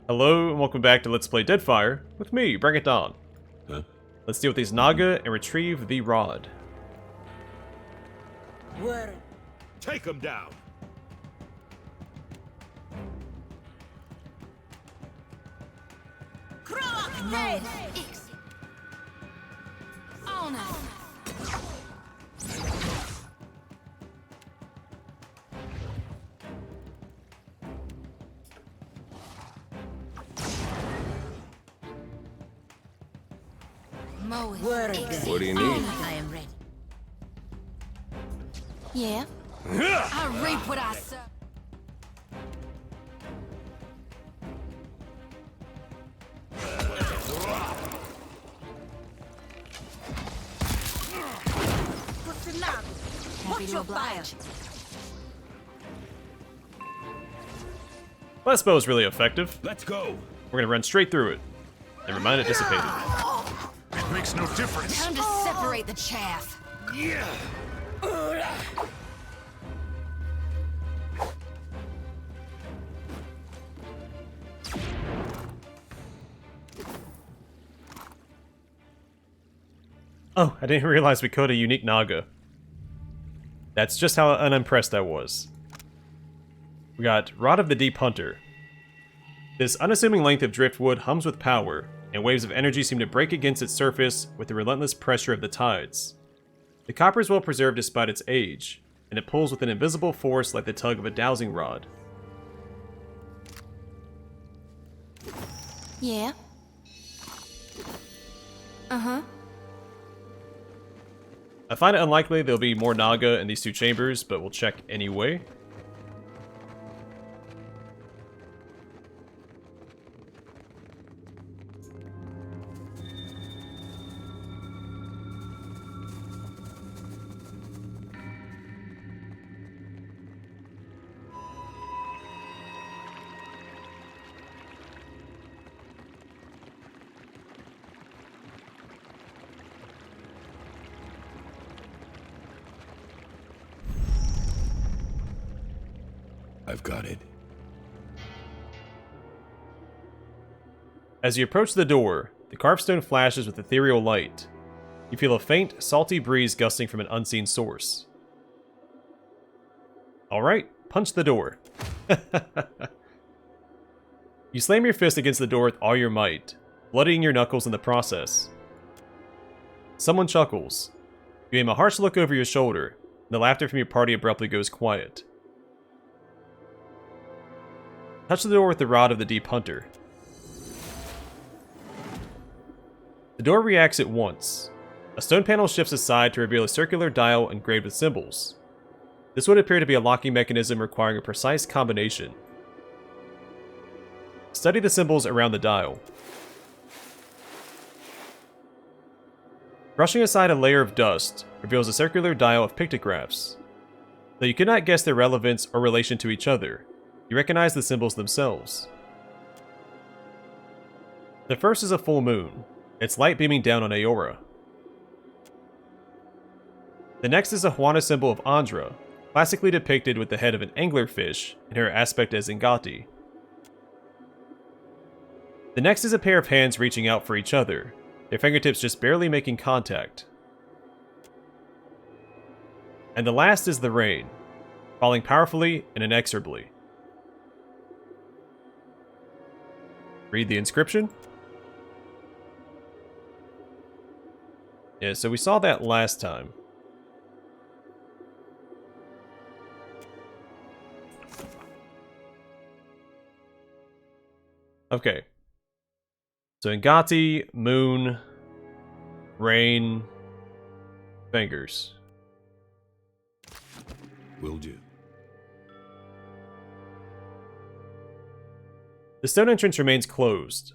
Hello and welcome back to Let's Play Deadfire with me, Bring It On. Huh? Let's deal with these Naga and retrieve the rod. Where? Take him down. Croc! Red! X! On us! Where is What do you need? I am ready. Yeah? I reap what I sow. Happy to oblige. Well, that spell is really effective. Let's go. We're gonna run straight through it. Never mind, it dissipated. It makes no difference. Time to separate the chaff. Yeah. Oh, I didn't realize we caught a unique Naga. That's just how unimpressed I was. We got Rod of the Deep Hunter. This unassuming length of driftwood hums with power, and waves of energy seem to break against its surface with the relentless pressure of the tides. The copper is well preserved despite its age, and it pulls with an invisible force like the tug of a dowsing rod. Yeah? Uh-huh. I find it unlikely there'll be more Naga in these two chambers, but we'll check anyway. I've got it. As you approach the door, the carved stone flashes with ethereal light. You feel a faint, salty breeze gusting from an unseen source. Alright, punch the door. You slam your fist against the door with all your might, bloodying your knuckles in the process. Someone chuckles. You aim a harsh look over your shoulder, and the laughter from your party abruptly goes quiet. Touch the door with the Rod of the Deep Hunter. The door reacts at once. A stone panel shifts aside to reveal a circular dial engraved with symbols. This would appear to be a locking mechanism requiring a precise combination. Study the symbols around the dial. Brushing aside a layer of dust reveals a circular dial of pictographs. Though you could not guess their relevance or relation to each other, you recognize the symbols themselves. The first is a full moon, its light beaming down on Aora. The next is a Juana symbol of Andra, classically depicted with the head of an anglerfish and her aspect as Ingati. The next is a pair of hands reaching out for each other, their fingertips just barely making contact. And the last is the rain, falling powerfully and inexorably. Read the inscription. Yeah, so we saw that last time. Okay. So Ingati, moon, rain, fingers. Will do. The stone entrance remains closed.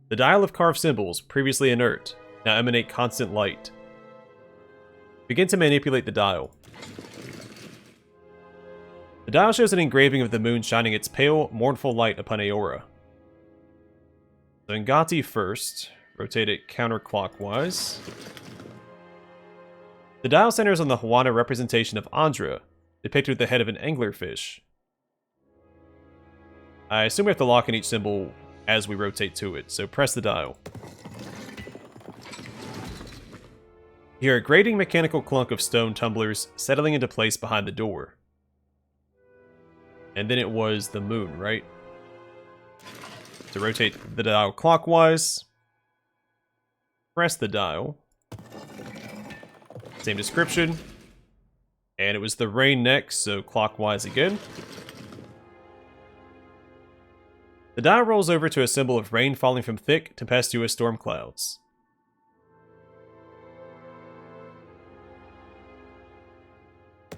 The dial of carved symbols, previously inert, now emanate constant light. Begin to manipulate the dial. The dial shows an engraving of the moon shining its pale, mournful light upon Aora. So Ingati first. Rotate it counterclockwise. The dial centers on the Juana representation of Andra, depicted with the head of an anglerfish. I assume we have to lock in each symbol as we rotate to it, so press the dial. You hear a grating mechanical clunk of stone tumblers settling into place behind the door. And then it was the moon, right? To rotate the dial clockwise, press the dial. Same description. And it was the rain next, so clockwise again. The dial rolls over to a symbol of rain falling from thick, tempestuous storm clouds.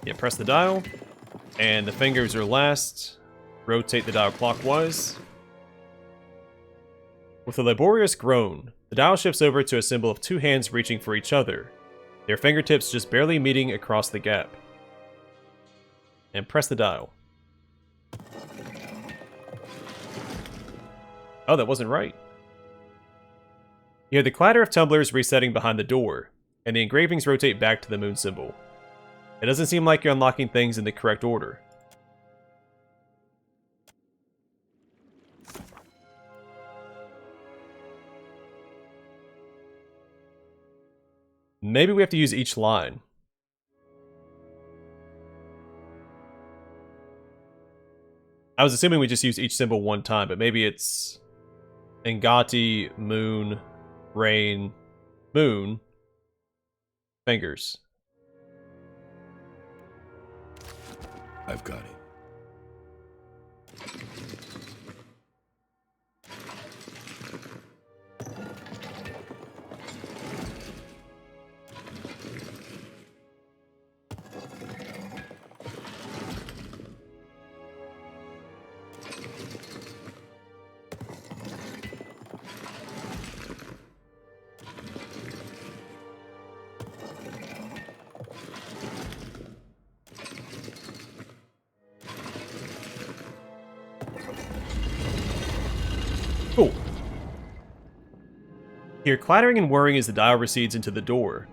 Yeah, press the dial, and the fingers are last. Rotate the dial clockwise. With a laborious groan, the dial shifts over to a symbol of two hands reaching for each other, their fingertips just barely meeting across the gap. And press the dial. Oh, that wasn't right. You hear the clatter of tumblers resetting behind the door, and the engravings rotate back to the moon symbol. It doesn't seem like you're unlocking things in the correct order. Maybe we have to use each line. I was assuming we just use each symbol one time, but maybe it's Ngati, moon, rain, moon, fingers. I've got it. Cool. Hear clattering and whirring as the dial recedes into the door.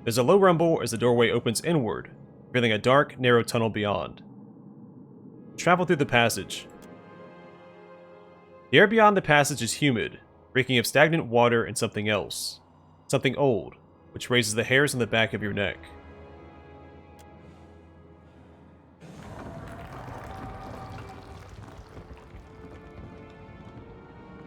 There's a low rumble as the doorway opens inward, revealing a dark, narrow tunnel beyond. Travel through the passage. The air beyond the passage is humid, reeking of stagnant water and something else. Something old, which raises the hairs on the back of your neck.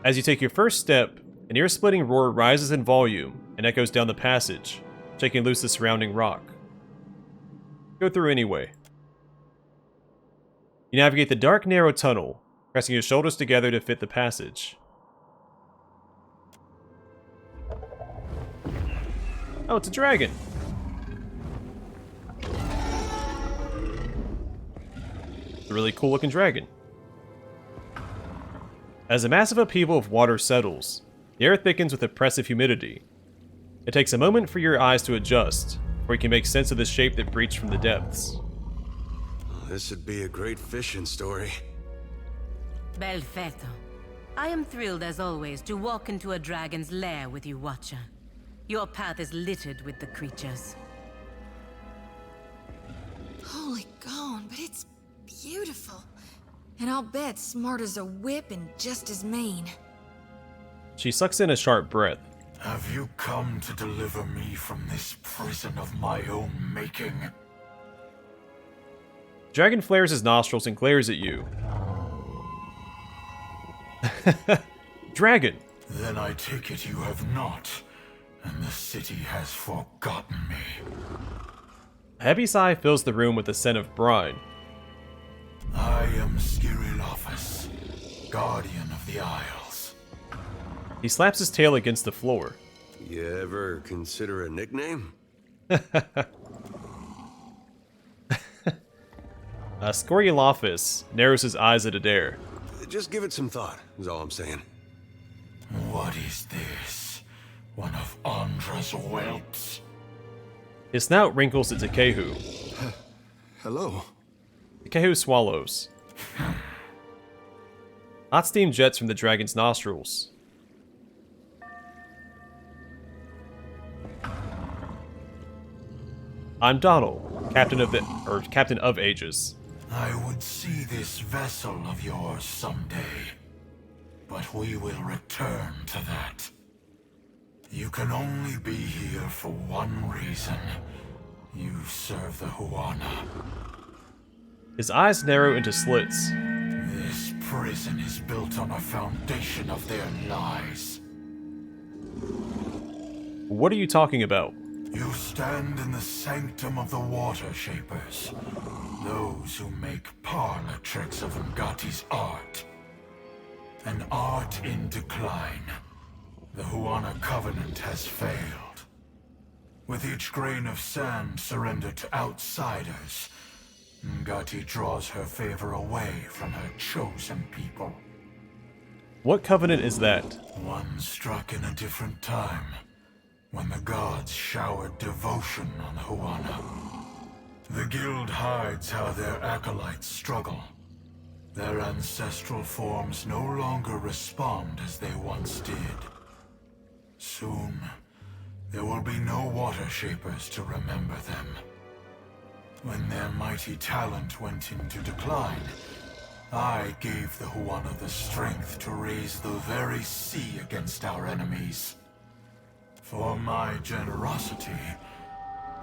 As you take your first step, an ear-splitting roar rises in volume and echoes down the passage, shaking loose the surrounding rock. Go through anyway. You navigate the dark, narrow tunnel, pressing your shoulders together to fit the passage. Oh, it's a dragon! It's a really cool looking dragon. As a massive upheaval of water settles, the air thickens with oppressive humidity. It takes a moment for your eyes to adjust, before you can make sense of the shape that breached from the depths. This would be a great fishing story. Belfetto. I am thrilled as always to walk into a dragon's lair with you, Watcher. Your path is littered with the creatures. Holy gone, but it's beautiful. And I'll bet smart as a whip and just as mean. She sucks in a sharp breath. Have you come to deliver me from this prison of my own making? Dragon flares his nostrils and glares at you. Dragon! Then I take it you have not, and the city has forgotten me. A heavy sigh fills the room with the scent of brine. I am Skirilophus, Guardian of the Isles. He slaps his tail against the floor. You ever consider a nickname? Skoriolophus narrows his eyes at Adair. Just give it some thought, is all I'm saying. What is this? One of Andra's whelps? His snout wrinkles at Takehu. Hello. Takehu swallows. Hot steam jets from the dragon's nostrils. I'm Donald, captain of Aegis. I would see this vessel of yours someday. but we will return to that. You can only be here for one reason. You serve the Huana. His eyes narrow into slits. This prison is built on a foundation of their lies. What are you talking about? You stand in the sanctum of the Watershapers, those who make parlor tricks of Ngati's art. An art in decline. The Huana Covenant has failed. With each grain of sand surrendered to outsiders, Ngati draws her favor away from her chosen people. What covenant is that? One struck in a different time, when the gods showered devotion on Huana. The guild hides how their acolytes struggle. Their ancestral forms no longer respond as they once did. Soon, there will be no Watershapers to remember them. When their mighty talent went into decline, I gave the Huana the strength to raise the very sea against our enemies. For my generosity,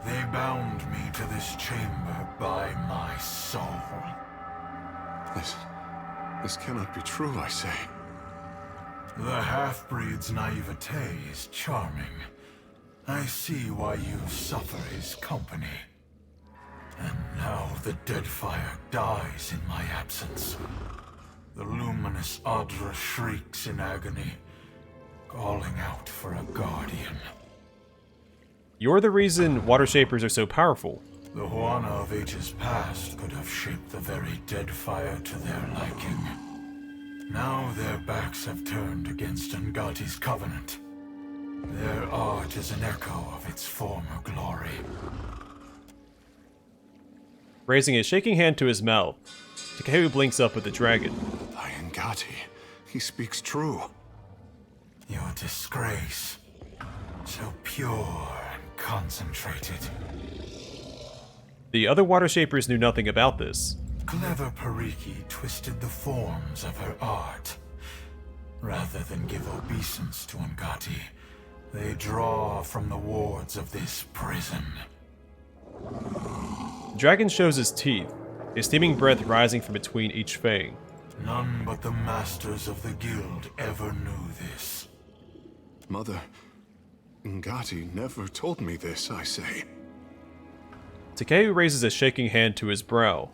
they bound me to this chamber by my soul. This cannot be true, I say. The half-breed's naivete is charming. I see why you suffer his company. And now the Deadfire dies in my absence. The luminous Adra shrieks in agony, calling out for a guardian. You're the reason Watershapers are so powerful. The Huana of ages past could have shaped the very Deadfire to their liking. Now their backs have turned against Ngati's covenant. Their art is an echo of its former glory. Raising a shaking hand to his mouth, Takeru blinks up at the dragon. By Ngati, he speaks true. Your disgrace, so pure and concentrated. The other Watershapers knew nothing about this. Clever Pariki twisted the forms of her art. Rather than give obeisance to Ngati, they draw from the wards of this prison. The dragon shows his teeth, a steaming breath rising from between each fang. None but the masters of the guild ever knew this. Mother, Ngati never told me this, I say. Takeru raises a shaking hand to his brow.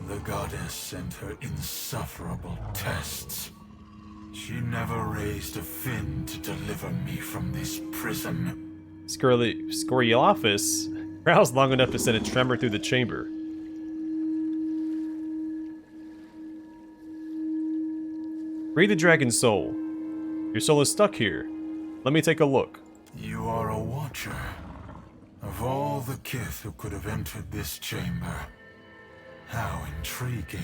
The goddess sent her insufferable tests. She never raised a fin to deliver me from this prison. Scoriophus growls long enough to send a tremor through the chamber. Free the dragon's soul. Your soul is stuck here. Let me take a look. You are a watcher. Of all the kith who could have entered this chamber, how intriguing.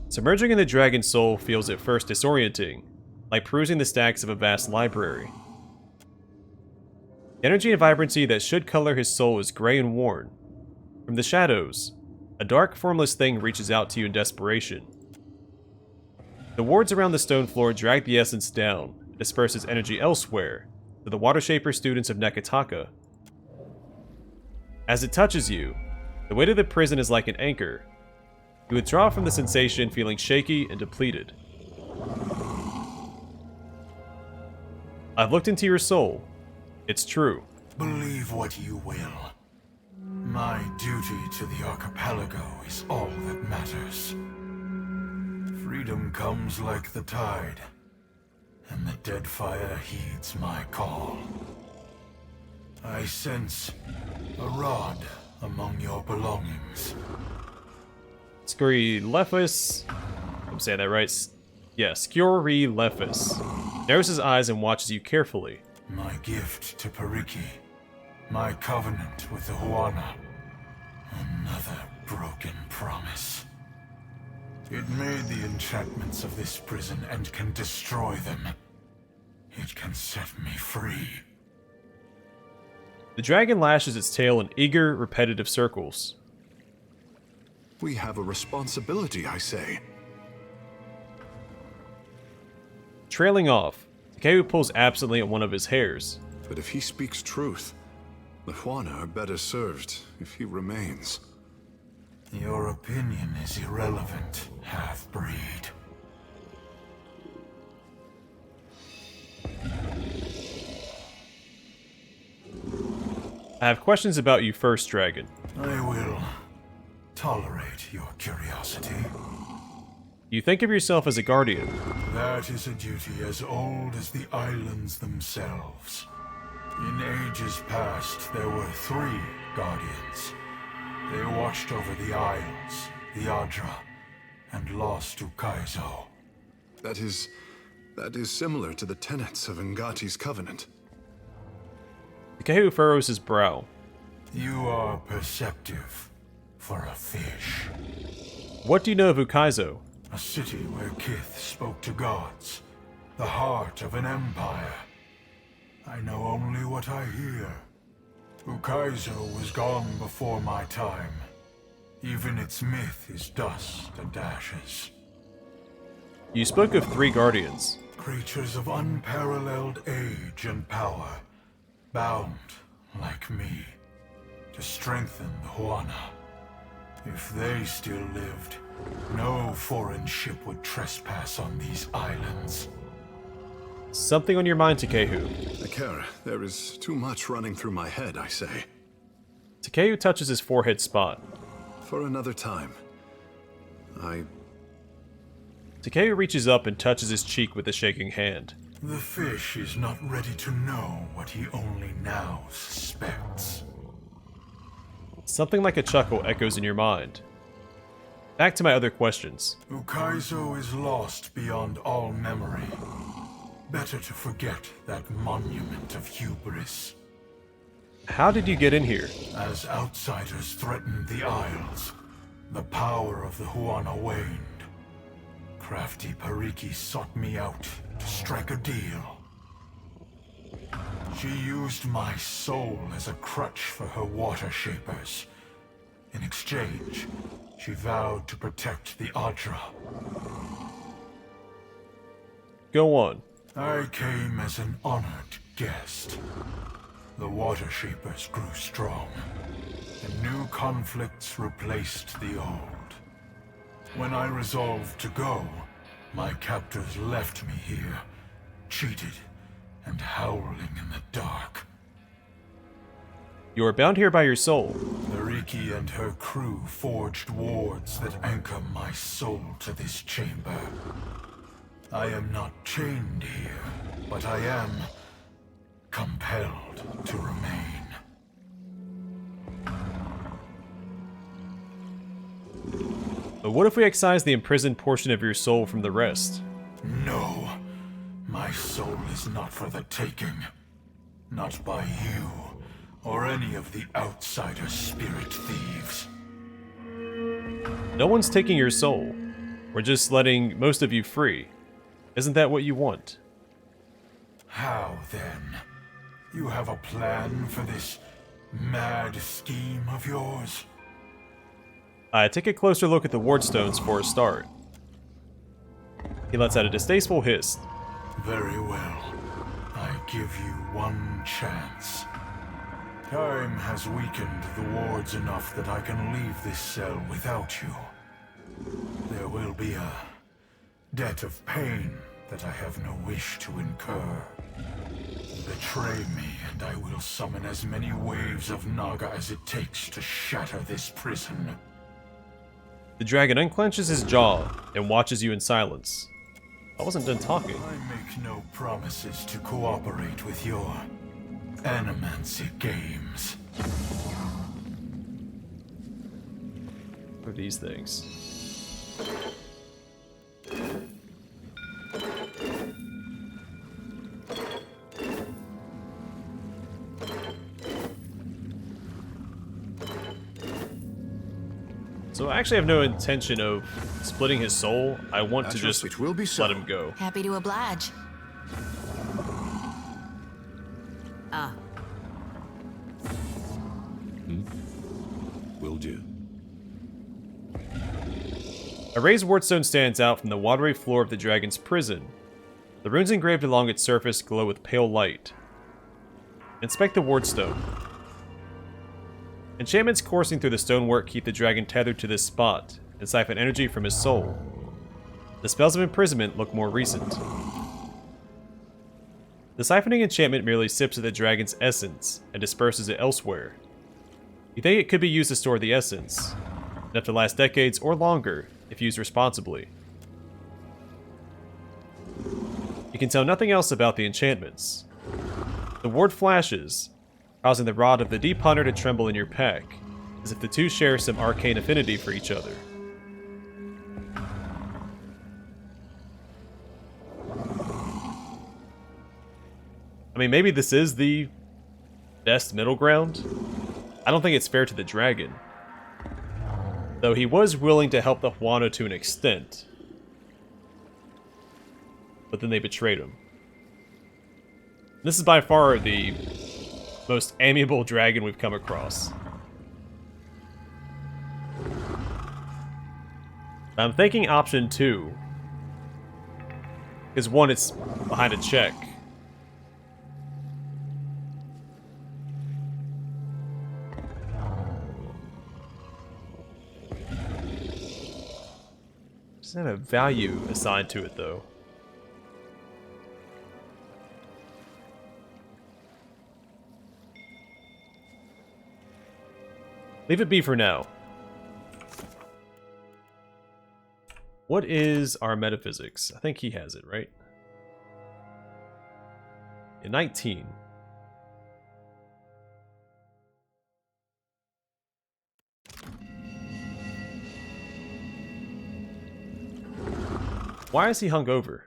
Submerging in the dragon's soul feels at first disorienting, like perusing the stacks of a vast library. The energy and vibrancy that should color his soul is gray and worn. From the shadows, a dark, formless thing reaches out to you in desperation. The wards around the stone floor drag the essence down and disperse its energy elsewhere to the Watershaper students of Nekataka. As it touches you, the weight of the prison is like an anchor. You withdraw from the sensation feeling shaky and depleted. I've looked into your soul. It's true. Believe what you will. My duty to the archipelago is all that matters. Freedom comes like the tide, and the Deadfire heeds my call. I sense a rod among your belongings. Scoriophus, I'm saying that right. Yeah, Scoriophus narrows his eyes and watches you carefully. My gift to Pariki. My covenant with the Huana. Another broken promise. It made the enchantments of this prison and can destroy them. It can set me free. The dragon lashes its tail in eager, repetitive circles. We have a responsibility, I say. Trailing off, Takeru pulls absently at one of his hairs. But if he speaks truth, the Huana are better served if he remains. Your opinion is irrelevant, half-breed. I have questions about you first, Dragon. I will tolerate your curiosity. You think of yourself as a guardian. That is a duty as old as the islands themselves. In ages past, there were 3 guardians. They watched over the Isles, the Adra, and lost Ukaizo. That is similar to the tenets of Ngati's covenant. Takeru furrows his brow. You are perceptive for a fish. What do you know of Ukaizo? A city where Kith spoke to gods. The heart of an empire. I know only what I hear. Ukaizo was gone before my time. Even its myth is dust and ashes. You spoke of 3 guardians. Creatures of unparalleled age and power. Bound, like me, to strengthen the Huana. If they still lived, no foreign ship would trespass on these islands. Something on your mind, Takeru. Akira, there is too much running through my head, I say. Takeru touches his forehead spot. For another time. Takeru reaches up and touches his cheek with a shaking hand. The fish is not ready to know what he only now suspects. Something like a chuckle echoes in your mind. Back to my other questions. Ukaizo is lost beyond all memory. Better to forget that monument of hubris. How did you get in here? As outsiders threatened the Isles, the power of the Huana waned. Crafty Pariki sought me out to strike a deal. She used my soul as a crutch for her Watershapers. In exchange, she vowed to protect the Adra. Go on. I came as an honored guest. The Watershapers grew strong, and new conflicts replaced the old. When I resolved to go, my captors left me here, cheated and howling in the dark. You are bound here by your soul. Nariki and her crew forged wards that anchor my soul to this chamber. I am not chained here, but I am compelled to remain. But what if we excise the imprisoned portion of your soul from the rest? No, my soul is not for the taking. Not by you, or any of the outsider spirit thieves. No one's taking your soul. We're just letting most of you free. Isn't that what you want? How then? You have a plan for this mad scheme of yours? Take a closer look at the wardstones for a start. He lets out a distasteful hiss. Very well. I give you one chance. Time has weakened the wards enough that I can leave this cell without you. There will be a debt of pain that I have no wish to incur. Betray me, and I will summon as many waves of Naga as it takes to shatter this prison. The dragon unclenches his jaw and watches you in silence. I wasn't done talking. I make no promises to cooperate with your animancy games. What are these things? So I actually have no intention of splitting his soul. I want to just It will be so. let him go. Happy to oblige. A raised wardstone stands out from the watery floor of the dragon's prison. The runes engraved along its surface glow with pale light. Inspect the wardstone. Enchantments coursing through the stonework keep the dragon tethered to this spot and siphon energy from his soul. The spells of imprisonment look more recent. The siphoning enchantment merely sips at the dragon's essence and disperses it elsewhere. You think it could be used to store the essence, enough to last decades or longer if used responsibly. You can tell nothing else about the enchantments. The ward flashes, causing the Rod of the Deep Hunter to tremble in your pack, as if the two share some arcane affinity for each other. I mean, maybe this is the best middle ground. I don't think it's fair to the dragon. Though he was willing to help the Huana to an extent. But then they betrayed him. This is by far the most amiable dragon we've come across. I'm thinking option 2. Because 1, it's behind a check. Doesn't have a value assigned to it, though. Leave it be for now. What is our metaphysics? I think he has it, right? In 19. Why is he hungover?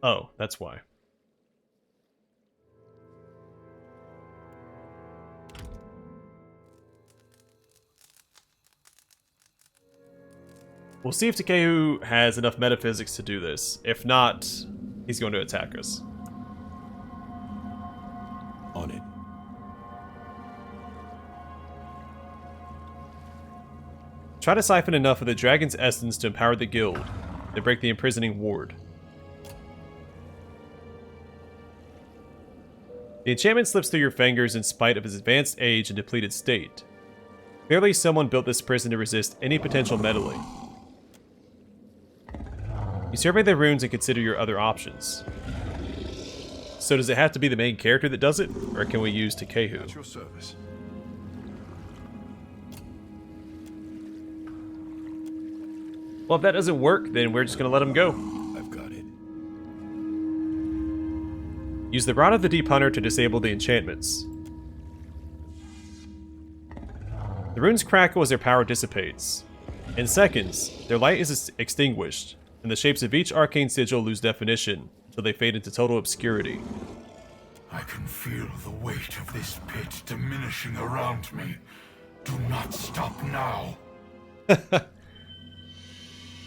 Oh, that's why. We'll see if Takehu has enough metaphysics to do this. If not, he's going to attack us. On it. Try to siphon enough of the dragon's essence to empower the guild, then break the imprisoning ward. The enchantment slips through your fingers in spite of his advanced age and depleted state. Clearly someone built this prison to resist any potential meddling. You survey the runes and consider your other options. So does it have to be the main character that does it, or can we use Takehu? At your service. Well, if that doesn't work, then we're just gonna let him go. I've got it. Use the Rod of the Deep Hunter to disable the enchantments. The runes crackle as their power dissipates. In seconds, their light is extinguished, and the shapes of each arcane sigil lose definition until they fade into total obscurity. I can feel the weight of this pit diminishing around me. Do not stop now.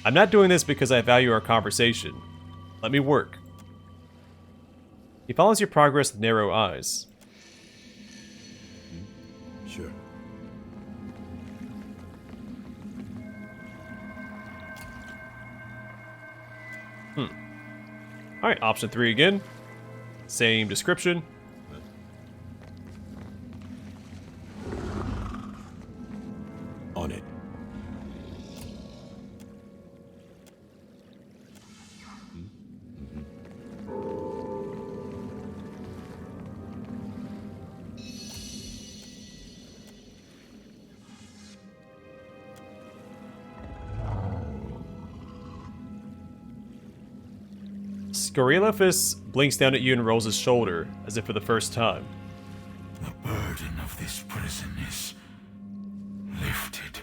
I'm not doing this because I value our conversation. Let me work. He follows your progress with narrow eyes. Sure. Alright, option 3 again. Same description. On it. Scorelephus blinks down at you and rolls his shoulder, as if for the first time. The burden of this prison is lifted.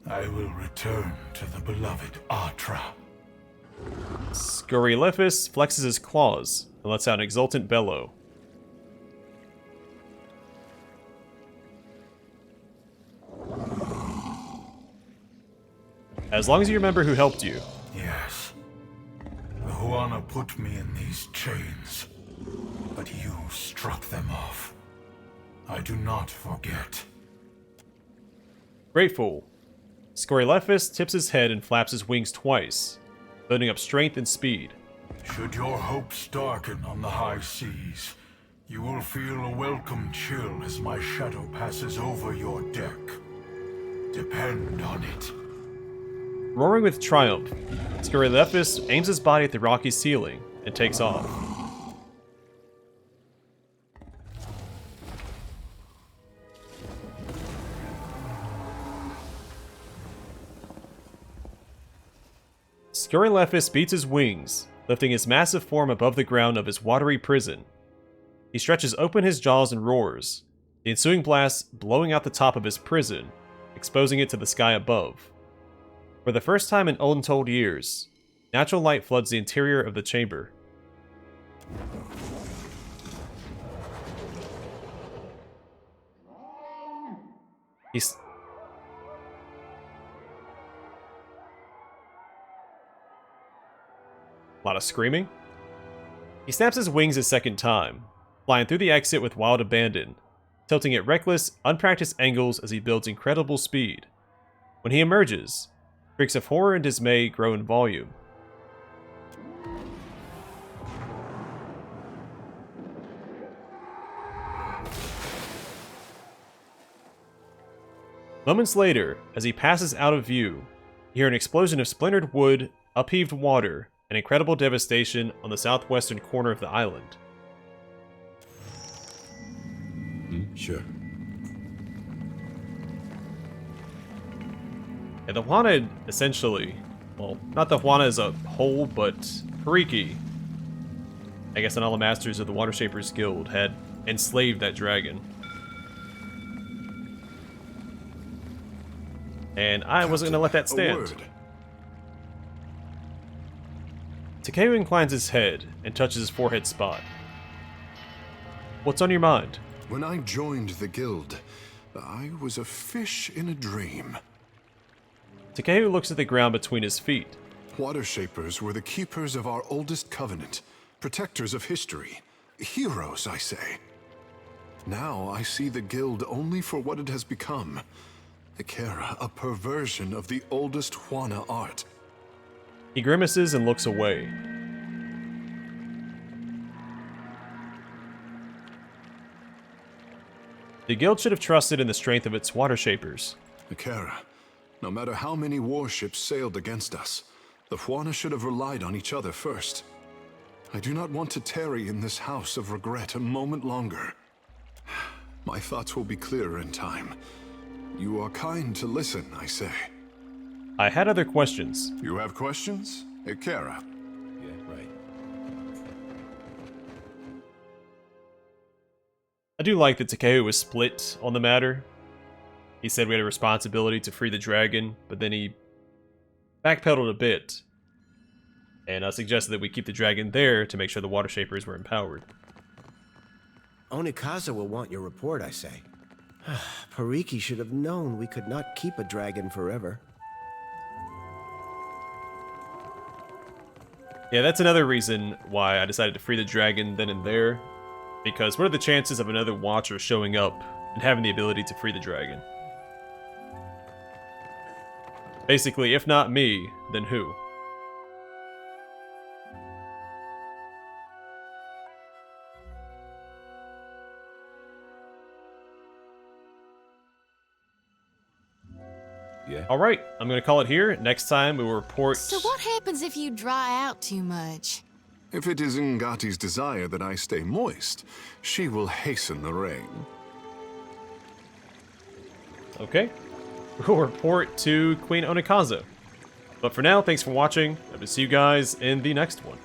I will return to the beloved Atra. Scorelephus flexes his claws and lets out an exultant bellow. As long as you remember who helped you. Yes. The Huana put me in these chains, but you struck them off. I do not forget. Grateful. Scorelephus tips his head and flaps his wings twice, building up strength and speed. Should your hopes darken on the high seas, you will feel a welcome chill as my shadow passes over your deck. Depend on it. Roaring with triumph, Scorelephus aims his body at the rocky ceiling and takes off. Scorelephus beats his wings, lifting his massive form above the ground of his watery prison. He stretches open his jaws and roars, the ensuing blast blowing out the top of his prison, exposing it to the sky above. For the first time in untold years, natural light floods the interior of the chamber. He's... A lot of screaming. He snaps his wings a second time, flying through the exit with wild abandon, tilting at reckless, unpracticed angles as he builds incredible speed. When he emerges, shrieks of horror and dismay grow in volume. Moments later, as he passes out of view, you hear an explosion of splintered wood, upheaved water, and incredible devastation on the southwestern corner of the island. Sure. Yeah, the Juana essentially, well, not the Juana as a whole, but Pariki, I guess, and all the masters of the Watershapers Guild had enslaved that dragon. And I wasn't going to let that stand. Takeo inclines his head and touches his forehead spot. What's on your mind? When I joined the guild, I was a fish in a dream. Takeo looks at the ground between his feet. Watershapers were the keepers of our oldest covenant, protectors of history, heroes, I say. Now I see the guild only for what it has become. Ikera, a perversion of the oldest Juana art. He grimaces and looks away. The guild should have trusted in the strength of its Watershapers. Ikera, no matter how many warships sailed against us, the Juana should have relied on each other first. I do not want to tarry in this house of regret a moment longer. My thoughts will be clearer in time. You are kind to listen, I say. I had other questions. You have questions? Ikera. Yeah, right. I do like that Takeo was split on the matter. He said we had a responsibility to free the dragon, but then he backpedaled a bit and suggested that we keep the dragon there to make sure the Watershapers were empowered. Onikaza will want your report, I say. Pariki should have known we could not keep a dragon forever. Yeah, that's another reason why I decided to free the dragon then and there. Because what are the chances of another Watcher showing up and having the ability to free the dragon? Basically, if not me, then who? Yeah. Alright, I'm gonna call it here. Next time we will report... So what happens if you dry out too much? If it is Ngati's desire that I stay moist, she will hasten the rain. Okay. We'll report to Queen Onikaza. But for now, thanks for watching. I will see you guys in the next one.